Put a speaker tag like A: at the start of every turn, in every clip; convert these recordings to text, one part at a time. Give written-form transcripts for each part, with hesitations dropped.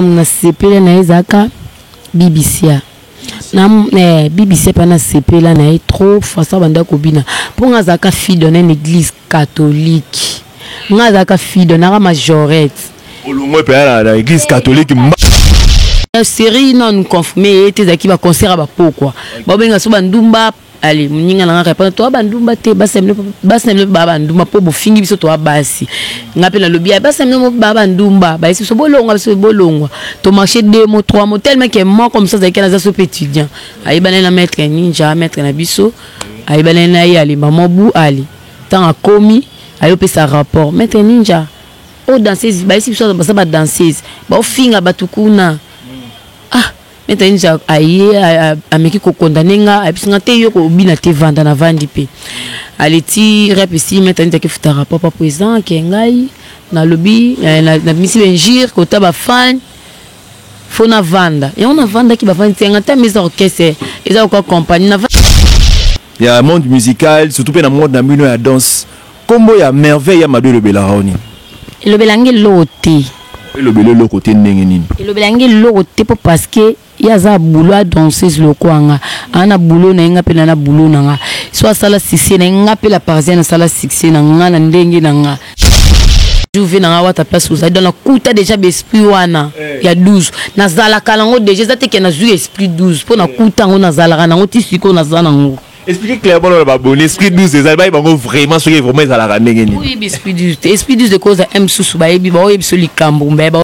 A: na sepela na ezaka BBC na BBC pa na sepela na trop fasa banda kobina pour ngazaka fille dans une église catholique ngazaka fille dans la majorette
B: olongwe pa na église catholique
A: série non confirmé était zaki ba concert ba pourquoi ba benga so bandumba allez muninga na répondre to bandumba te basemle ba bandumba po bofingi biso to basi ngapela lobia basemle ba bandumba ba isi so bolongwa to marché 2 mots 3 mots tellement que moi comme ça zaki na za so étudiant ayi banana maître ninja maître na biso ayi banana yi ali maman bu ali tant a commis ayi pesa rapport maître ninja o danseuse ba isi so ba danseuse ba finga batukuna maintenant ninja aye ameki ko condamner nga abisinga te yo ko bina te vanda na vandi pe aleti rep ici maintenant ninja ke futa rapport pa présent ke ngai na lobby na misi benjir ko ta ba fan fona vanda et on a vanda ki ba vanda tenga ta mes orchestre eza ko compagnie na
B: il y a un monde musical surtout pe na monde na mino ya danse kombo ya merveille ya Mado Lobela raoni
A: le belangi loté
B: le belé le côté ndenge nini
A: le belangi loté parce que yaza boulot à danseuse lokwanga ana boulot na nga pe na boulot na nga soit sala succès na nga pe la parisienne sala succès na nga na ndenge na nga juve na nga wata place vous dans la kuta déjà l'esprit wana ya 12 na zala kalango déjà ça te que na zu esprit 12 pour na kuta ngo na zala na ngo tisiko na zana ngo.
B: Expliquez clairement le babon esprit 12 des albums bango vraiment ce qui est vraiment ça la ndenge nini
A: oui esprit 12 de cause m susu ba yebi ba yebi so likambo mbeba.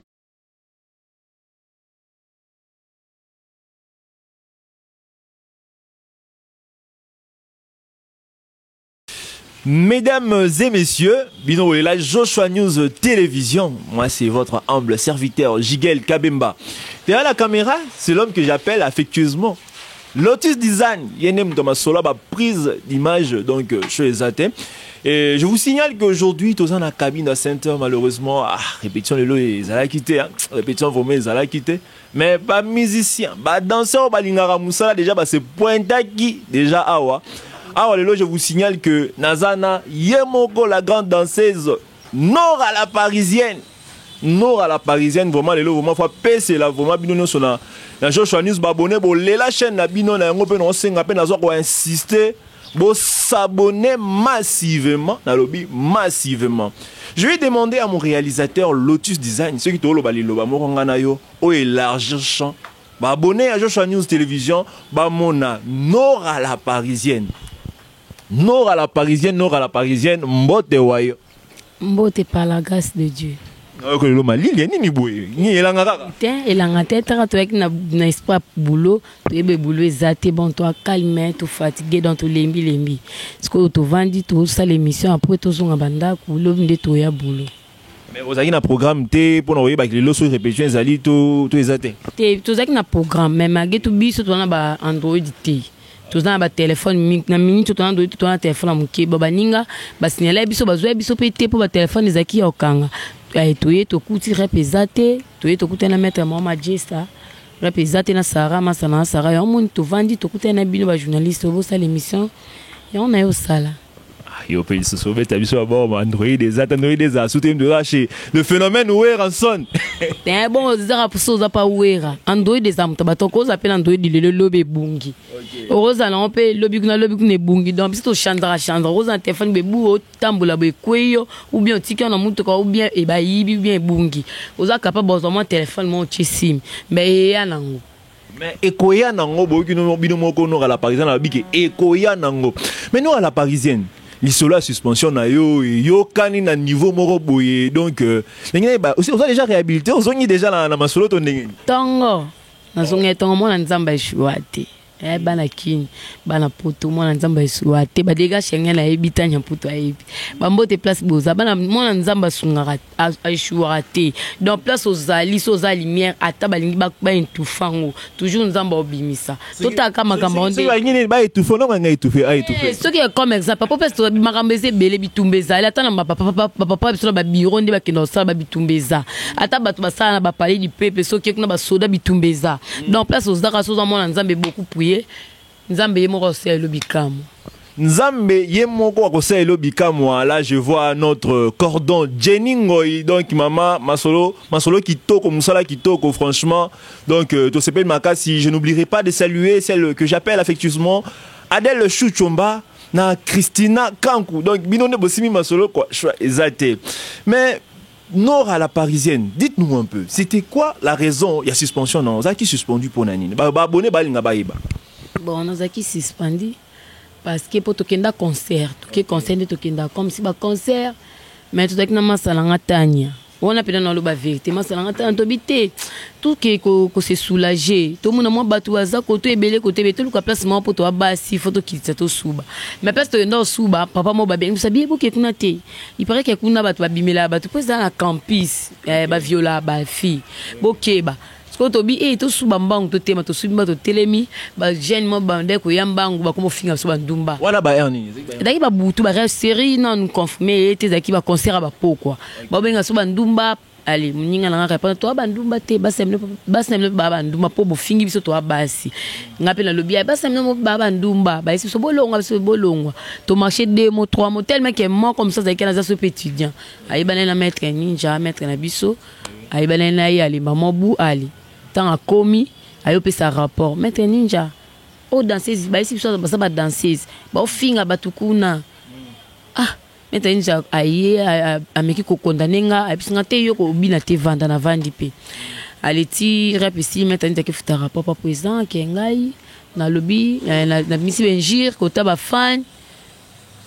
B: Mesdames et messieurs, Bino est là, Joshua News Télévision. Moi, c'est votre humble serviteur, Jigel Kabemba. Derrière la caméra, c'est l'homme que j'appelle affectueusement Lotus Design. Il y a une prise d'image donc chez les athées. Et je vous signale qu'aujourd'hui, tous dans la cabine à Center, malheureusement, répétition le lot, ils allaient quitter, répétition vraiment, ils allaient quitter. Mais pas musicien, pas danseur, pas lingara moussala, déjà, c'est pointa qui, déjà, awa. Alors, je vous signale que Nazana Yemoko, la grande danseuse, nord à la parisienne. Nord à la parisienne, vraiment, les vraiment, faut passer là, vraiment, bino sur la Joshua News, abonné, bon, la chaîne, la bino, na ngope, on s'en appelle, on insister, bon, s'abonner massivement, na lobby, massivement. Je vais demander à mon réalisateur Lotus Design, ceux qui t'ont l'obali, l'obamoranganayo, au élargir champ, abonné à Joshua News Télévision, mona, nord à la parisienne. Nord à la parisienne, mbote wayo.
A: Mbote par la grâce de Dieu.
B: Ok, le mali, il y a ni boué, ni elanga.
A: Tiens, elanga tête, tu avec na espoir boulot, tu es boulot exacté, bon toi calme, tu fatigué dans tout lembi. Ce que tu vendis tout ça l'émission après tu son banda kulo de to ya boulot.
B: Mais vous avez un programme T pour nous voir les lots sur répétition zali tout exacté.
A: Tu as un programme mais malgré tout biso tu as ba Android T. Tu as un téléphone na minute tu as un téléphone muke baba ninga ba signaler biso bazwa biso pété pour ba téléphone zaki okanga. Ay toye to kuti repezate toye to kuti na mettre mama Jesta repezate na Sarah masana Sarah ya mon to vandi to kuti na bino ba journaliste bo sa l'émission ya on a yo sala.
B: Yo peut se sauver ta biso bord Android des soutien de racher le phénomène ouer en son.
A: T'es bon zara pour ça pas ouera Android des am tabato ko appelle Android le lobby bungi. Heureusement on peut lobby kuna bungi donc si to chandra heureusement téléphone be bu tambola be kweyo ou bien tika na muto ou bien e ba yibi bien bungi. Oza capable bon téléphone mon sim mais ya nango.
B: Mais ekoya nango bo kino bino moko no à la parisienne la biki ekoya nango. Mais nous à la parisienne l'isola suspension na yo kani na niveau moko boye donc aussi on a déjà réhabilité on a déjà na masolo to ndenge
A: tongo na zonga tongo mona nzamba ishwate bana kini bana poto mona nzamba ishwate ba dega shenga na ebitanya poto ayebi bambote place boza bana mona nzamba sungara ishwate donc place aux ali so za lumière ata balingi ba intufango toujours nzamba obimisa totaka makambo onde
B: ba ngine ba itufa no nga itufe a itufe
A: ce qui est comme exemple papa parce makambo eze bele bitumbeza ata na papa biso ba bureau ndi ba kino sa ba bitumbeza ata bato basala na ba palais du peuple so qui kuna ba soda bitumbeza donc place aux daka so za mona nzambe beaucoup prier nzambe yemo ko se lo bikamo
B: Nzambe yemoko akosala elobi kamwa. Là je vois notre cordon Jenny Ngoy, donc maman masolo kitoko musala kitoko franchement. Donc to sepel makasi, je n'oublierai pas de saluer celle que j'appelle affectueusement Adèle Chouchomba na Christina Kankou. Donc binone bosimi masolo quoi, exacté. Mais Nord à la parisienne, dites-nous un peu, c'était quoi la raison, il y a suspension non, ça qui suspendu pour Nanine. Ba abonné balinga baïba.
A: Bon, on a qui suspendu parce que pour tokenda concert, concert de tokenda comme si ba concert, mais tout avec na masalanga tania. On a peut-être dans le vérité, masalanga tania tobité. Tout qui ko se soulager. Tout le monde moi batu aza côté belé côté tout le place moi pour toi basi photo qui ça to suba. Mais parce que dans suba papa mo ba bien sabi pour que kuna te. Il paraît que kuna batu babimela batu pour dans la campus ba viola ba fille. Bokeba. Quand on dit tout suba mbang to tema to suba to telemi ba jeune mo bande ko yambangu ba komo finga suba ndumba.
B: Wana ba erni.
A: Daki ba butu ba série non confirmé te zaki ba concert ba pokwa. Ba benga suba ndumba. Allez, mninga nanga répondre toi bandumba te basemle baba ndumba po bofingi biso to basi ngape na lobby basemle mo baba ndumba ba ici so bolonga so bolonga to marché 2 mots 3 mots tellement que moi comme ça avec na so étudiant ayi banana maître ninja maître na biso ayi banana yi ali maman bu ali tant a commis ayo pesa rapport maître ninja o danseuse ba ici so ba danseuse ba finga batukuna ah maintenant ninja aye ameki ko condamner nga abisinga te yo ko bina te vanda na vandi pe aleti repesi maintenant te ke futa rapport pa président ke ngai na lobby na misi benjir ko ta ba fan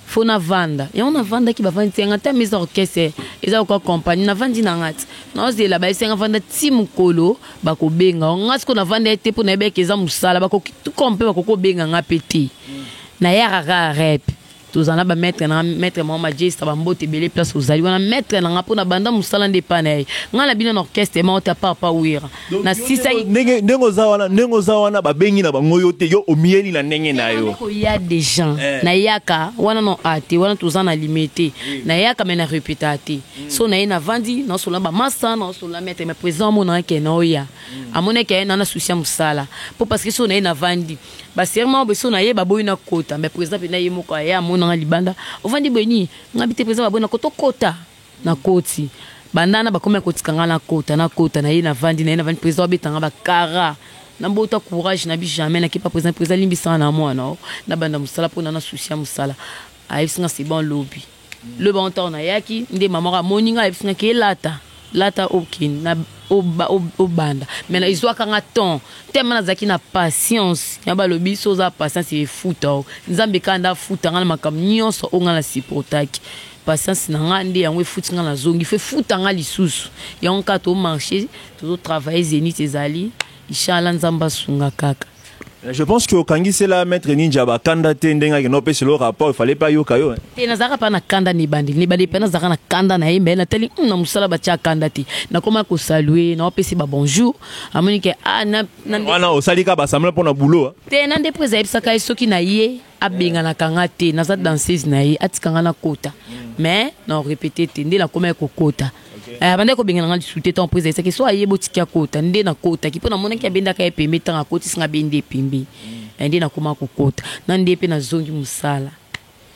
A: fona vanda et on a vanda ki ba vandi te ngata mes orchestre eza ko compagnie na vandi na ngati na ozela ba isenga vanda team kolo ba ko benga ngati ko na vanda te po na beke za musala ba ko tout compé ba ko benga nga peti na yara rep tous en a ba mettre mon magistrat ba mbote belé place aux ali wana mettre na nga pona banda musala nde panay nga la bina orchestre ma ota pa wira na sisa
B: nengo za wana ba bengi na bango yo te yo omieli na ndenge na yo
A: ko ya des gens na yaka wana no ate wana tous en a limité na yaka mais na répétaté so na ina vandi na so la ba massa na so la mettre mais présent mon na ke na oya amone ke na soucia musala pour parce que so na ina vandi ba serment be so na ye ba boyina kota mais président pe na ye moko ya na libanda ovandi bweni ngabite pesa babona koto kota na koti bandana bakome kotikanga na kota na ye na vandi président betanga bakara na mbota courage na bi jamais na kipa président limbisa na mwana na banda musala pona na soucia musala ayisinga c'est bon lobby le bon temps na yaki nde mamaka moninga ayisinga ke lata okin na banda mais na izwa kanga ton tellement nazaki na patience ya ba lobi soza patience e futa nzambe kanda futa ngana makam nyonso onga na supportaki patience na ngande yango futi ngana zongi fe futa nga lisusu ya onka to marcher to travailler zenith ezali inshallah nzamba sunga kaka.
B: Je pense que au Kangi c'est la maître ninja ba kanda te ndenga ke no pe le rapport il fallait pas yo kayo
A: te na zaka pa na kanda ni bandi pe na zaka na kanda na yembe na teli na musala ba cha kanda te na koma ko saluer na opesi ba bonjour amoni ke na
B: wana osalika ba samla pona boulot
A: te na nde preza ebisaka soki na ye abenga na kanga te na za danseuse na ye atikanga na kota mais na répéter te nde na koma ko kota bande ko benga ngandi souté ton président c'est que soit yebo tikia kota nde na kota ki pona mona ki abenda ka epembe tanga koti singa bende pembe nde na koma ko kota na nde pe na zongi musala.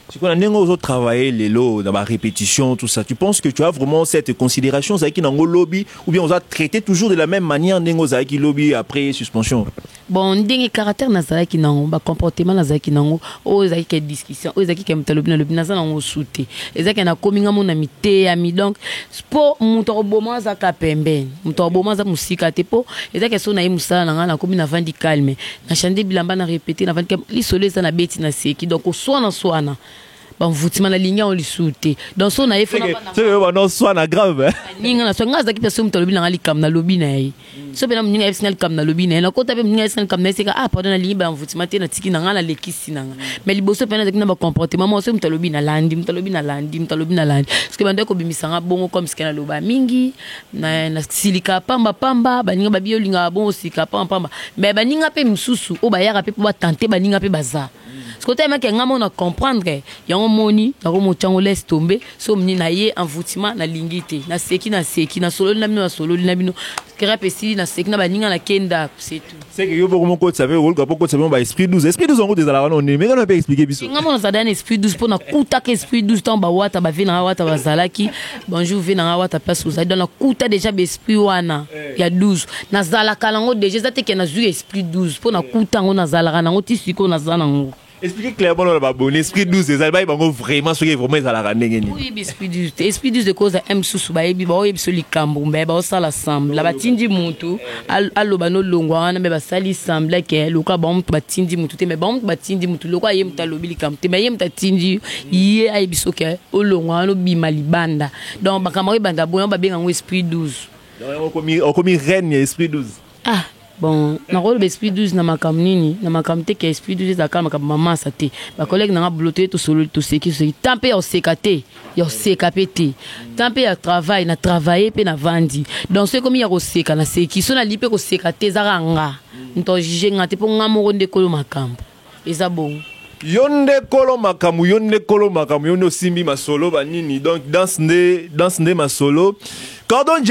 B: Tu connais aux travailler les lots dans ma répétition tout ça. Tu penses que tu as vraiment cette considération ça qui dans le lobby ou bien on va traiter toujours de la même manière nengo za qui lobby après suspension.
A: Bon ndenge caractère na za qui nango ba comportement na za qui nango o za qui discussion o za qui kemta lobby na lobby na za nango souté. Ezaki na kominga mona mité ami donc sport muto oboma za ka pembe muto oboma za musika te po ezaki so na yi musala na ngana komi na vandi calme na chande bilamba na répéter na vandi li soleil ça na beti na seki donc soana bon voutima na ligne on li souté donc so na efona
B: c'est non soit na grave
A: ninga na so ngaza ki personne to lobby na ngali kam na lobby na yi so bena mninga efsnal kam na lobby na ko tabe mninga efsnal kam na seka pardon na ligne ba voutima te na tiki na ngala lekisi na mais liboso pena na ba comportement mo so mta lobby na landi parce que bande ko bimisanga bongo comme skena loba mingi na silika pamba baninga ba biolinga bongo silika pamba mais baninga pe msusu o ba yaka pe ba tenter baninga pe baza côté mec nga mona comprendre yango moni yango mochango laisse tomber so mni na ye envoûtement na lingité na seki na solo na bino na solo na bino kerapesi na seki na baninga na kenda c'est tout
B: c'est que yo beaucoup ko savez rôle ko savez ba esprit 12 on des ala on mais on peut expliquer biso
A: nga mona ça donne esprit 12 pour na kuta que esprit 12 temps ba wata ba vina wata bazalaki bonjour vina wata place vous dans na kuta déjà be esprit wana ya 12 na zalaka lango déjà ça te que na zu esprit 12 pour na kuta ngo na zalaka nango tisiko na zanango.
B: Expliquez clairement le bon esprit 12 des albums ils vont vraiment ce qui est vraiment à la randonnée.
A: Oui, esprit 12 de cause M sous ba yebi ba yebi soli kambo mbe ba sala ensemble la batindi muntu allo bano longwa na mbe ba sali ensemble ke loka ba muntu batindi muntu te mbe ba muntu batindi muntu loka yem ta lobili kam te mbe yem ta tindi ye ayebi soke o longwa no bima libanda donc ba kamari banda boyo ba benga ngo esprit 12
B: donc on comme reine esprit 12
A: ah. Bon, na rôle esprit 12 na makam nini na makam te ke esprit 12 za kama mama sa te ba collègue na bloté to solo to seki tampé au sekate yo sekapete tampé ya travail na travailler pe na vandi donc c'est comme ya ko seka na seki so na lipe ko sekate za ranga nto jije ngate po ngamo nde kolo makambo eza bon
B: yonde kolo makamu yonde simbi masolo banini donc danse nde masolo Cordon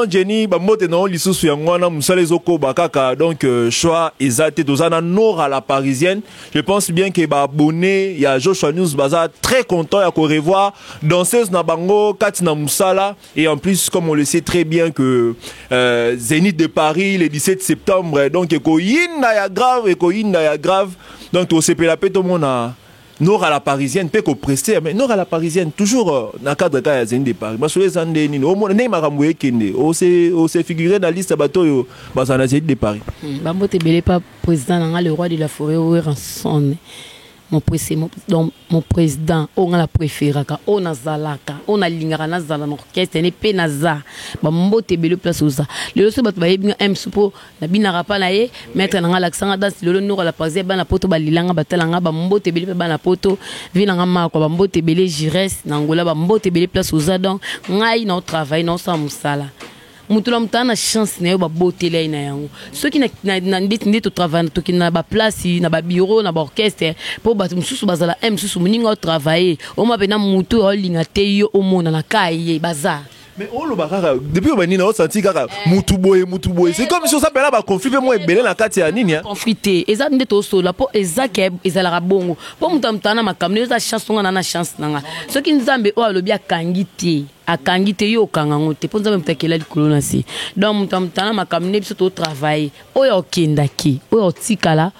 B: Jenny ba mote na lisusu ya ngwana musale zoko bakaka donc choix ezate dozana nord à la parisienne. Je pense bien que ba abonné ya Joshua News baza très content ya ko revoir danseuse na bango Katina Musala et en plus comme on le sait très bien que Zénith de Paris le 17 septembre donc eko yinda ya grave donc au CP tout le monde a nord à la parisienne peut qu'on prester mais nord à la parisienne toujours dans cadre de Zénith de Paris parce que les andé ni au monde neima kamwe kende on s'est figuré dans la liste bateau yo bazana Zénith de Paris
A: ba mbote belé pas président na le roi de la forêt Ranson mon président on a la préféraka on a zalaka on a lingara na zala na orchestre ne pe na za ba mbote belé place oza le so bat ba yebinga m supo na binara pa na ye mettre na l'accent dans le nord à la parisienne ba na poto ba lilanga batalanga ba mbote belé ba na poto vinanga mako ba mbote belé jires na ngola ba mbote belé place oza donc ngai na travail na sa musala mutula mutana chance na yo ba botela ina yango soki na ndeti to travail to ki na ba place na ba bureau na ba orchestre po ba mususu bazala mususu muninga travailler o ma bena mutu o linga te yo o mona na kai bazar.
B: Mais on le barra depuis on a senti kaka mutu boy c'est comme si on s'appelle ba conflit moi belé na kati ya nini
A: conflité eza ndeto so la po ezake ezala bongo po mutamtana makamne eza chance na chance nanga soki nzambe o alobi akangite yo kangango te po nzambe mutakela likolo na si donc mutamtana makamne biso to travailler oyo kindaki oyo tikala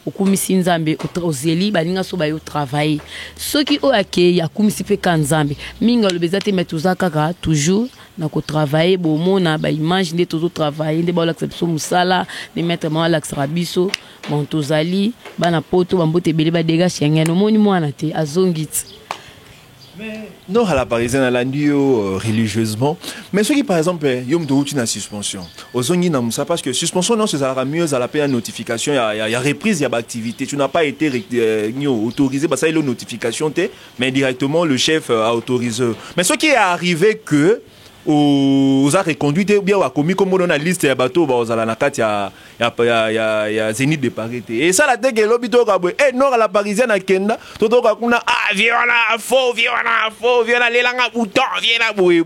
A: okumisi nzambe ozeli baninga so bayo travailler soki o ake ya kumisi pe kanzambe minga lobezate metuza kaka toujours na ko travailler bo mona ba image nde tozo travailler nde ba l'acception musala de mettre ma l'axrabiso bon tozali bana poto bambote bele ba dégage yangeno moni mwana te azongiti.
B: Mais non à la parisienne à l'andio religieusement mais ceux qui par exemple yom to uti na suspension ozongi na musa parce que suspension non c'est ça mieux à la peine notification il y a reprise il y a activité tu n'as pas été autorisé bah ça il y a notification mais directement le chef a autorisé mais ce qui est arrivé que aux arts reconduits bien ou commis comme on a liste ya bateau ba ozala na kati ya Zénith de Paris et ça la teke lobito ka boy nord à la parisienne à Kenda toto ka kuna viona faux viona lelanga bouton viena boy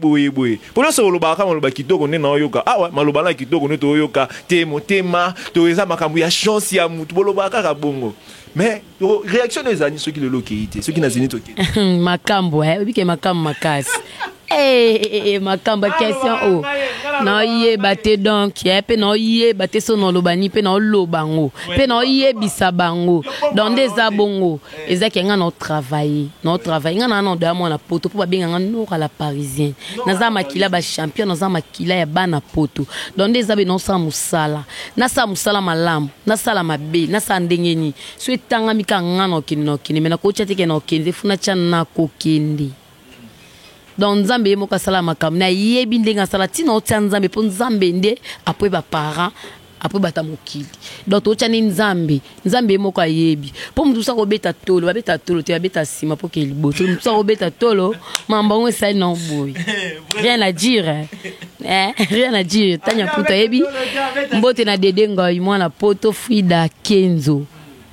B: pour nous sur le baka on le bakito ko ne na yoka ouais maloba na kitoko ne to yoka tema to eza makambu ya chance ya mutu bolo baka ka bongo mais réaction des amis ceux qui le localité ceux qui na Zénith OK
A: makambo bike makambo makasi makamba question o na yé baté donc yé pe na yé baté so no lobani pe na lobango pe na yé bisabango dans des abongo ezaki nga no travailler nga na no de mo na poto po ba benga nga nord à la parisienne na za makila ba champion na za makila ya bana poto dans des abe non sa musala na sa musala malam na sala mabe na sa ndengeni so etanga mika nga no kini mena ko chate ke no kindi funa chana ko kindi donc nzambe moka sala makambo na yebi ndenga sala tina otya nzambe po nzambe nde après ba parents après bata mokili donc otya ni nzambe moka yebi po mutu sa ko beta tolo te beta sima po ke liboto mutu sa ko beta tolo mambango sai non boy rien à dire rien à dire tanya puta yebi mbote na dedenga mwana poto Frida Kenzo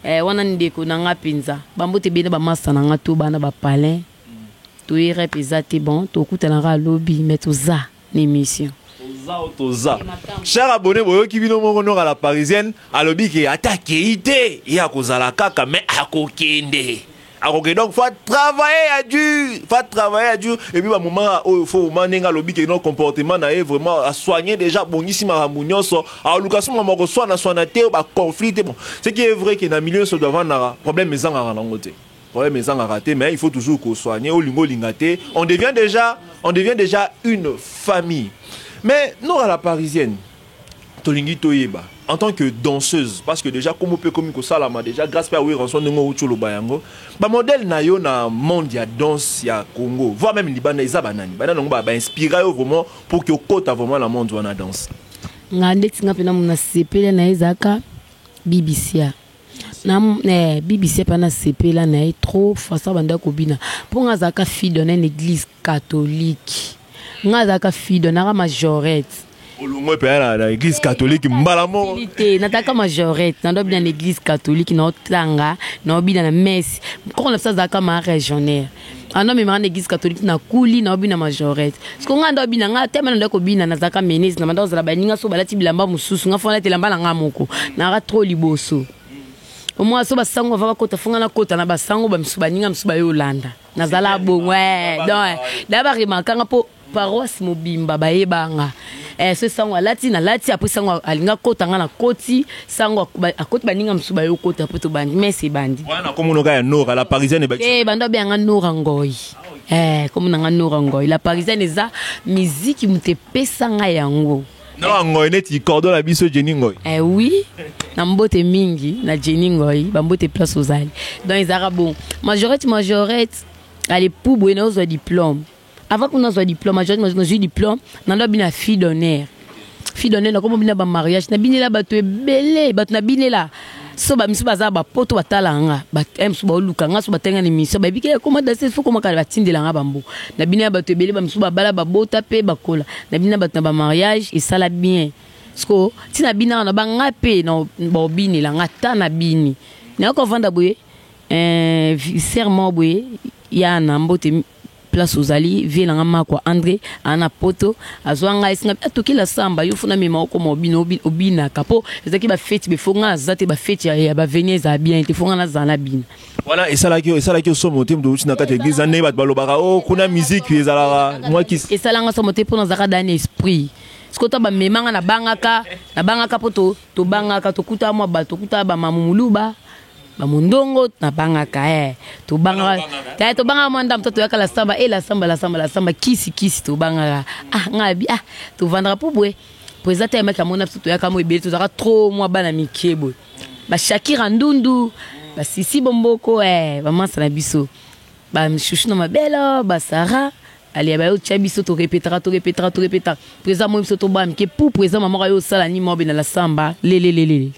A: wana ndeko na nga penza bambote bene bamasa na nga to bana bapalin toyere peza te bon tokutanaka lobi mais toza na émission
B: toza cher abonné boyoki bino moko noka la parisienne alobi ke atake ite ya kozala kaka mais akokende akokende donc faut travailler à dur et puis ba moment faut manenga alobi ke no comportement na vraiment à soigner déjà bongisi makambo nyonso a lukaso moko soana te ba conflit bon ce qui est vrai que na milieu so devant na problème ezanga na ngote problème ezanga raté mais il faut toujours qu'on soigner au lingo lingate on devient déjà une famille. Mais nous à la parisienne, Tolingi Toyeba, en tant que danseuse, parce que déjà comme on peut comme Salama déjà grâce à oui rançon ngo uchulo bayango, ba modèle na yo na monde ya danse ya Congo, voire même Liban na banani, banana ngo ba inspirer vraiment pour que kota vraiment la monde wana danse.
A: Ngande tinga pena muna sepele na ezaka BBC. Na BBC pana sepela na trop fasa banda kobina. Pour ngazaka fille dans une église catholique. Ngazaka fille dans la majorette.
B: Olongo pe na église catholique mbalamo.
A: Nataka majorette, na dobi na l'église catholique na otanga, na obi na messe. Quand on a ça zaka ma régionnaire. Ando me mara église catholique na kuli na obi na majorette. Parce que ngando obi na nga tema na ndako bina na zaka menese na manda zala baninga so balati bilamba mususu nga fona telamba na nga moko. Na ra trop liboso. Au moins so basango va kota funga na kota na basango ba msubaninga msuba yo landa. Na zala bongwe. Donc d'abord remarquanga po paroisse mobimba bayebanga ce sango alati na lati après sango alinga kota nga na koti sango akoti baninga msuba yo kota poto bandi mais c'est bandi
B: wana comme on ga nora la parisienne ba
A: bando bien nora ngoi comme na nora ngoi la parisienne eza musique mute pesa nga yango
B: non ngoi neti cordon la biso Jenny ngoi
A: oui na mbote mingi na Jenny ngoi bambote place aux ali donc ezara bon majorette allez pour bueno zo diplôme. Avant qu'on ait un diplôme, j'ai un diplôme, on a une fille d'honneur. Fille d'honneur, comme on a un mariage, on a bien là, tu es belle, on a bien là. So ba misu baza ba poto batalanga ba emsu ba lukanga so batenga ni miso ba bike comment danser faut comment ka batindela nga bambo na bina ba to bele ba misu ba bala ba bota pe ba kola na bina ba ba mariage et ça la bien sko tina bina na ba ngape na ba bini la ngata na bini na ko vanda boye serment boye ya na mbote place aux alliés vient en ma quoi André ana poto azwanga isinga atoki la samba yo funa mema ko mobino obina kapo ezaki ba fête be fonga zate ba fête ya ba venir za bien te fonga na zana bin
B: voilà et ça là que so motem do uchi na kate église ane ba balobaka oh kuna musique ezala moi qui
A: et ça là nga so motem pour na zaka dans esprit skota ba memanga na bangaka poto to bangaka to kuta mo ba to kuta ba mamuluba ba mundongo na bangaka to banga to banga mwanda mtoto yaka la samba la samba kisi to banga ngabi to vendra pour bwe présenter meka mona mtoto yaka mo ebeli to zaka trop mwa bana mikebo ba Shakira ndundu ba Sisi Bomboko ba mansa na biso ba mshushu na mabelo ba Sara ali ba yo chabiso to répétera présent mo mso to ba mke pour présent maman yo sala ni mo na la samba lele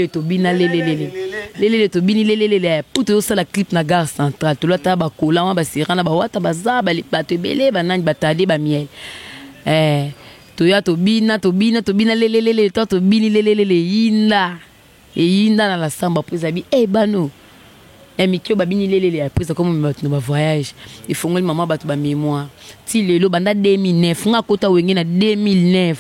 A: to bina lele to bini lele pour to sala clip na gare centrale to lata ba kola ba sirana ba wata ba za ba to bele ba nani batade ba miel to ya to bina lele to bini lele yinda na la samba prise abi bano mikio ba bini lele prise comme ba voyage il faut ngoli maman ba to ba mémoire ti lelo banda 2009 nga kota wenge na 2009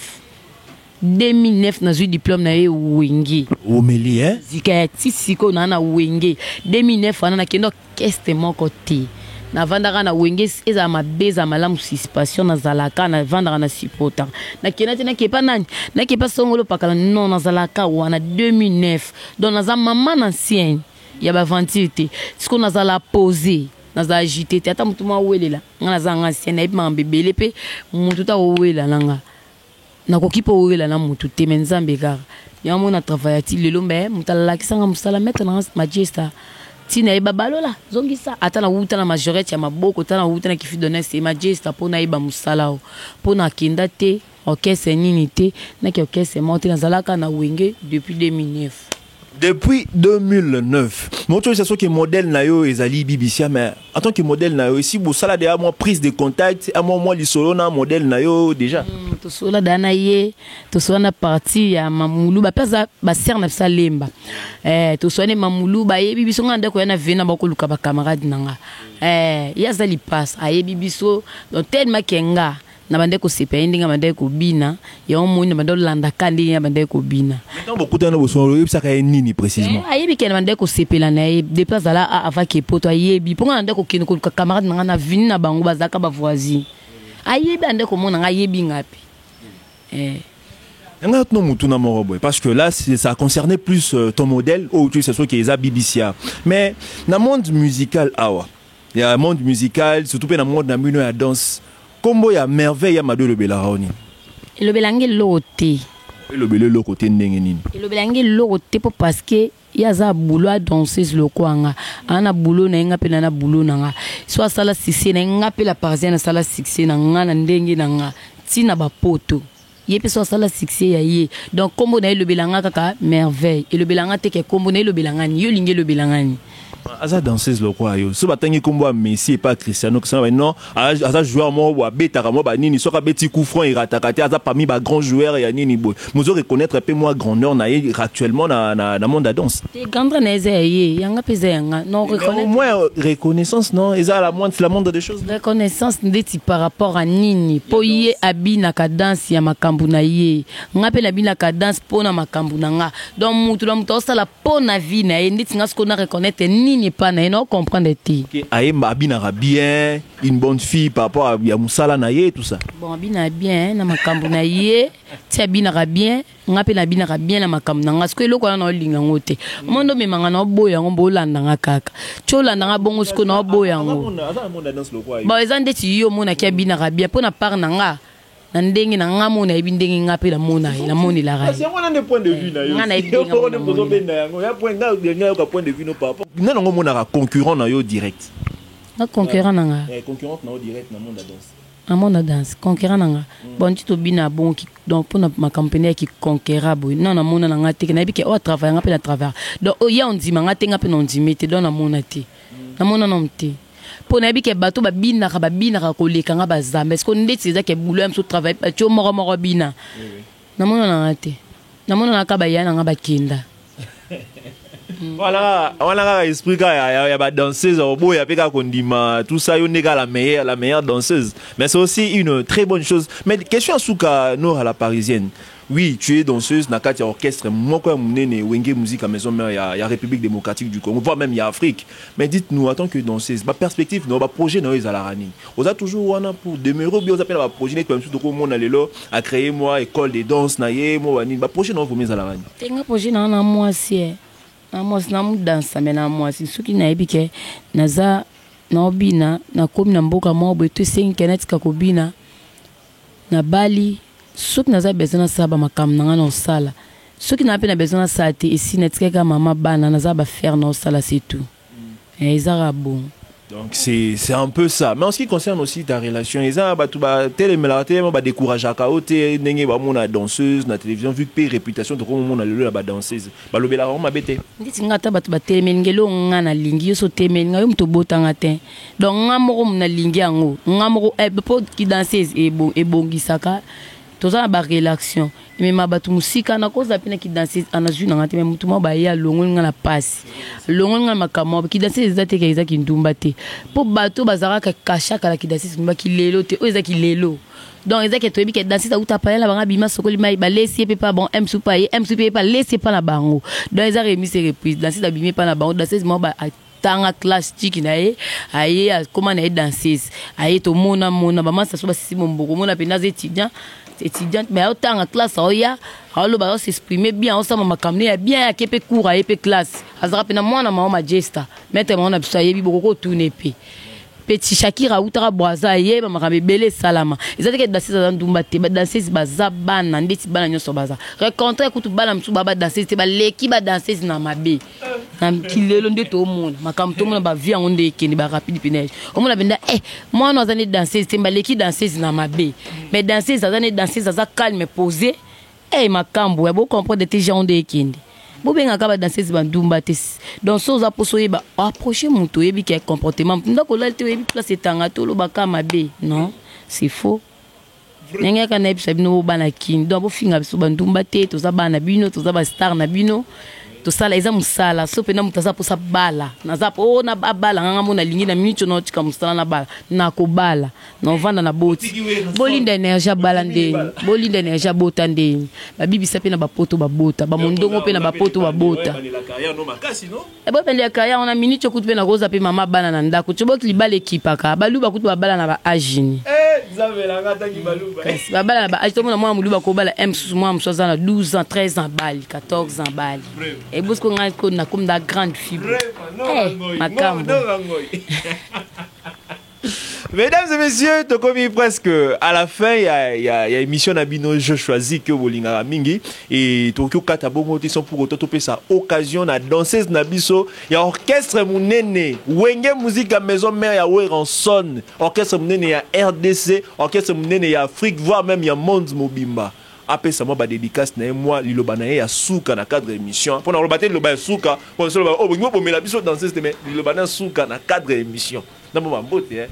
A: na zui diplôme na ye wenge
B: omeli
A: zika tisiko na wenge 2009 ana na kendo keste moko te na vandaka na wenge eza mabeza malamu participation na zalaka na vandaka na supporter na kena te na kepa nani na kepa songolo pakala non na zalaka wana 2009 donc na za maman ancienne ya ba ventité siko na zala poser na za agité te ata mutu ma welela nga za ancienne et ma bebele pe mutu ta wela nanga na kokipo wela na mutu te menzambe kaka ya mona travailler ti lelo mbe mutala kisanga musala mettre na majesta tina eba balola zongisa ata na wuta na majorette ya maboko ata na wuta na kifi donner c'est majesta pona eba musala pona kinda te orchestre nini te na ki orchestre monte na zalaka na wenge depuis 2009
B: Depuis 2009, mon truc c'est sûr que modèle nayo ezali BBC, mais en tant que modèle nayo ici pour ça là déjà moi prise de contact à moi li solo na modèle nayo déjà.
A: To solo dana ye, to solo na partie ya mamulu ba pesa ba ser na salemba. To solo ne mamulu ba ye bibiso ngande ko na vena ba ko luka ba camarade nanga. Ya zali pass aye bibiso donc tellement kenga na bande ko sepa ndinga bande ko bina ya omoni na bande landa kandi ya bande ko bina
B: maintenant beaucoup tana bo so yebisa ka nini précisément
A: ayebi ke na bande ko sepela na ye déplace là avant que poto ayebi ponga bande ko kino ko camarade nga na vini na bango bazaka ba voisin ayebi bande ko mona nga ayebi ngapi
B: parce que là ça concernait plus ton modèle ou tu sais ce qui est BBC mais dans le monde musical il y a un monde musical surtout dans le monde de la danse. Combo ya merveille ya mado le belaroni.
A: Le belange loté.
B: Le belé le côté ndenge nini.
A: Le belange loté parce que ya za boulot à danseuse le kwanga. Ana boulot na nga pe na boulot na nga. Soit sala six na nga pe la parisienne sala six na nga na ndenge na nga. Tina ba poto. Yepe soit sala six ya ye. Donc combo na le belanga kaka merveille. Et le belanga te ke combo na le belanga ni yo linge le belanga ni.
B: Aza danseuse le quoi yo so batangi kombo Messi et pas Cristiano que ça non aza joueur mo wa betaka mo ba nini so ka beti coup franc irataka te aza parmi ba grands joueurs ya nini boy mozo reconnaître peu moi grandeur na actuellement na monde de danse
A: te grandeur na ye yanga pesa yanga non reconnaître
B: au moins reconnaissance non eza la moindre des choses
A: reconnaissance ndeti par rapport à nini po ye abina ka danse ya makambu na ye ngape la bina ka danse pona makambu na nga donc mutu la mutu sala pona vie na ye ndeti nga sko na reconnaître nini pas na non comprendre ti
B: ayemba abinaka bien une bonne fille par rapport à ya musala na ye tout ça
A: bon abina bien na makambu na ye ti abinaka bien ngape na binaka bien na makambu na nga sko eloko na olinga ngote mondo memanga na boya ngo bolanda nga kaka cholanda nga bongo sko na boya ngo bon ezande ti yo mona ki abinaka bien pona par na nga na ndenge na nga mona ebi ndenge nga pe la mona la moni la ra
B: c'est on a des points de vue na yo nga na ebi nga bozo benda yango ya point nga nga ka point de vue no papa na ngo mona ka concurrent na yo direct
A: na concurrent na nga
B: concurrent na yo direct na monde de danse
A: na monde de danse concurrent na nga bon tu to bina bon ki donc pour ma campagne qui conquérable non na mona na nga te na ebi ke o travailler nga pe na travailler donc o ya on dit nga te nga pe non dimete donc na mona te na mona non te pour na bike bato babina ka koleka nga bazamba est-ce qu'on ndeti za ke boulot am so travail pa tio moro bina na mona na ngate na mona na ka ba yana nga bakenda
B: voilà esprit ka ya ba danseuse boya pe ka kondima tout ça yo neka la meilleure danseuse mais c'est aussi une très bonne chose mais question asuka no à la parisienne. Oui, tu es danseuse, nakati orchestre, moi quoi m'nene wenge musique à maison mère il y a République démocratique du Congo, voire même il y a Afrique. Mais dites-nous en tant que danseuse, ma perspective non, ma projet non ils à la rani. On a toujours wana pour demeurer bien on appelle ma projet net comme tout le monde allelo à créer moi école de danse naie moi wani. Ma projet non vous mis à la rani.
A: Tenga projet na moi si. Na moi na mu danse mais na moi si soki na ebike naza na obina na komi na mboka mo bo to 5 kenet ka kobina na Bali. Ceux qui n'ont pas besoin de ça, ils sala. Ceux qui n'ont pas besoin de ça, ici, maman faire non sala, c'est tout. Et ils ont bon.
B: Donc c'est un peu ça. Mais en ce qui concerne aussi ta relation, ils ont télémélaté, découragé à côté, n'engé ba mon danseuse na télévision vu que réputation de comment on a le la danseuse. Ba lobela on m'a bêté.
A: Nditi ngata batu ba télémengelo ngana lingi yo so télémenga yo mto botanga te. Donc ngamoko na lingi yango. Ngamoko po ki danseuse et bongisaka. Toza ba relaxation mais ma batu musika na cause apena ki danser anazu na ngate mais mutuma ba ya longo nga na passe longo nga makamo ki danser ezate ke ezaki ndumba te po bato bazara ka kashaka la ki danser ndumba ki lelo te o ezaki lelo donc ezaki to bi ke danser ta uta pala banga bima sokoli mai ba laisser pe pas bon m soupa pas laisser pas na bango donc ezari remise reprise danser ta bimi pas na bango danser mo ba tanga classique na ye aye comment na danseuse aye to mona ba masa so ba sisi momboko mona pe na étudiante mais autant en classe oya alors ba s'exprimer bien ensemble makamne ya bien ya kepe cours ya pe classe azara pe na mwana mama gesta mettre mona biso yebi boko tourner pe petit Shakira utara boaza ye ba makambe belé salama ezate ke danser za ndumba te ba danser ba zabana ndeti bana nyoso baza rencontrer kutu bana msu baba danser te ba leki ba danser na mabe na kilelo ndeto mona makamto to mona ba via onde ekeni ba rapide pinage omona benda moi no azane danser te ba leki danser na mabe mais danser azane danser za calme posé makambo ya bo comprendre te gens onde ekeni bobenga ka ba danseuse bandumba te donc so za poso yeba approcher moto yebi ki comportement ndako la te yebi place etanga to lo baka mabe non c'est faux nenga kana ebisa bino bana kin donc bo finga biso bandumba te to za bana bino to za ba star na bino to sala eza musala so pena mutaza posa bala naza po na bala nganga mona lingi na minute no tika musala na bala na ko bala no vanda na boti bolinda energia bala ndeni bolinda energia bota ndeni babibi sa pena bapoto babota ba mondongo pena bapoto babota e bo pele kaya ona minute kutu pena koza pe mama bana na ndako chobo klibale ekipaka baluba kutu babala na ba agini
B: Zavelanga tangi baluba
A: babala na ba agini to mona mwa muluba ko bala mwa msoza na 12 ans 13 ans bali 14 ans bali et parce qu'on a comme la grande fibre.
B: Mesdames et messieurs, tu commis presque à la fin, il y a émission Nabino, je choisis que Bolinga Mingi et Tokyo Katabongo, ils sont pour autotoper sa occasion à danser Nabiso. Il y a orchestre Mounene, Wenge musique à maison mère, il y a Weranson, orchestre Mounene, il y a RDC, orchestre Mounene, il y a Afrique, voire même il y a Monde Mobimba. Après ça, moi, dédicace, moi, l'ilobanaye à souka dans cadre émission. Pour nous rebattre le bas souka, pour nous oh, bon, mais la biso dans cette mais l'ilobanaye souka dans cadre émission. Non, moi, beauté, hein.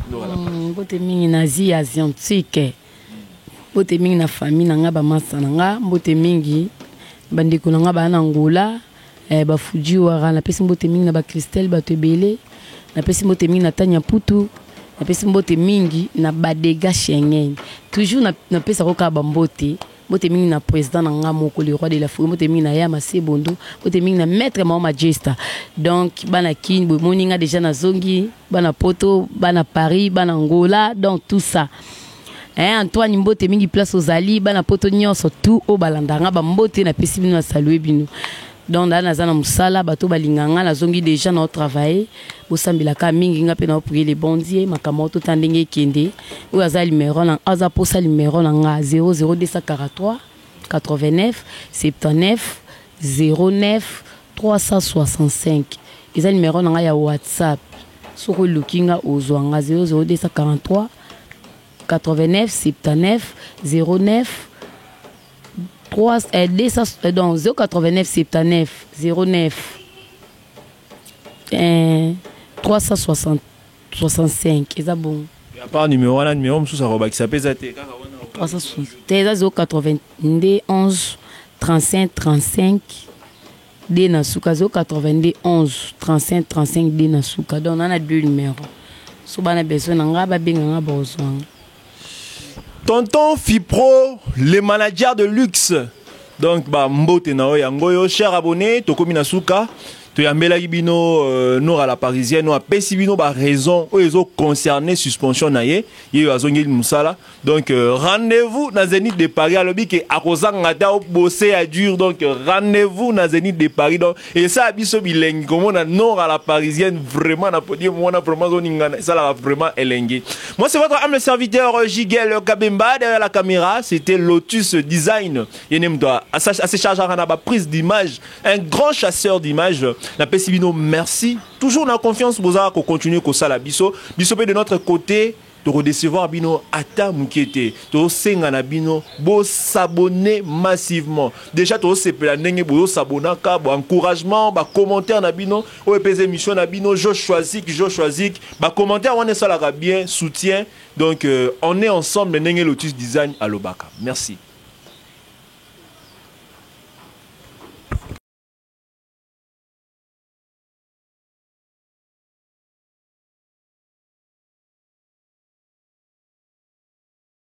A: Beauté mingi nazi asiatique. Beauté mingi na famille na nga ba masa na nga, beauté mingi bandeko na nga ba na Angola, ba Fuji wara na pesi beauté mingi na ba Christelle ba Tebele, na pesi beauté mingi na Tanya Putu. Na pesi beauté mingi na Badega Schengen. Toujours na pesa ko ka ba mbote. Bote mingi na président nga moko le roi de la forêt, bote mingi na Yama Sebondo, bote mingi na maître Mama Majesta. Donc bana kin bo moninga déjà na zongi, bana poto, bana Paris, bana Angola, donc tout ça. Antoine mbote mingi place aux Ali, bana poto nyonso tout au balanda nga ba mbote na pesi bino na saluer bino. Donc là nazana musala bato balinganga na zongi déjà na travailler. Bosambila ka mingi nga pe na prier les bondiers makamoto tandenge kende ou aza numéro na aza posa numéro na nga 00243 89 79 09 365 eza numéro na nga ya WhatsApp soko lookinga ozwanga 00243 89 79 09 donc 089 79 09 365 eza bon.
B: À part numéro là numéro sous ça roba qui s'appelle ça
A: 092 11 35 35 D na suka 092 11 35 35 D na suka donc on a deux numéros. So bana besoin nga ba benga nga besoin.
B: Tonton Fipro, le manager de luxe. Donc, bah, mbote na oyangoyo, cher abonné, toko minasuka. Tu as mis bino à la parisienne, nous a pesi bino ba raison où ils ont concerné suspension naie, il y a zongi musala. Donc rendez-vous dans Zénith de Paris à l'objet que Akosa ngata bossé à dur. Donc rendez-vous dans Zénith de Paris. Donc et ça abisso bilingue comme on a nord à la parisienne vraiment na podier moi na vraiment zoningana ça là vraiment elengue. Moi c'est votre âme serviteur Jigel Kabemba derrière la caméra, c'était Lotus Design. Yenem toi assez chargé à la prise d'image, un grand chasseur d'images. La Pessibino, merci. Toujours dans la confiance, vous avez continuer comme ça la biso. Biso de notre côté, de recevoir bino ata mukete. To sengana bino, bo s'abonner massivement. Déjà to se planenge bo s'abonner ka, bo encouragement, ba commentaire na bino, o epes émission na bino, je choisis, ba commentaire on est ça la bien, soutien. Donc on est ensemble, Nenge Lotus Design à Lobaka. Merci.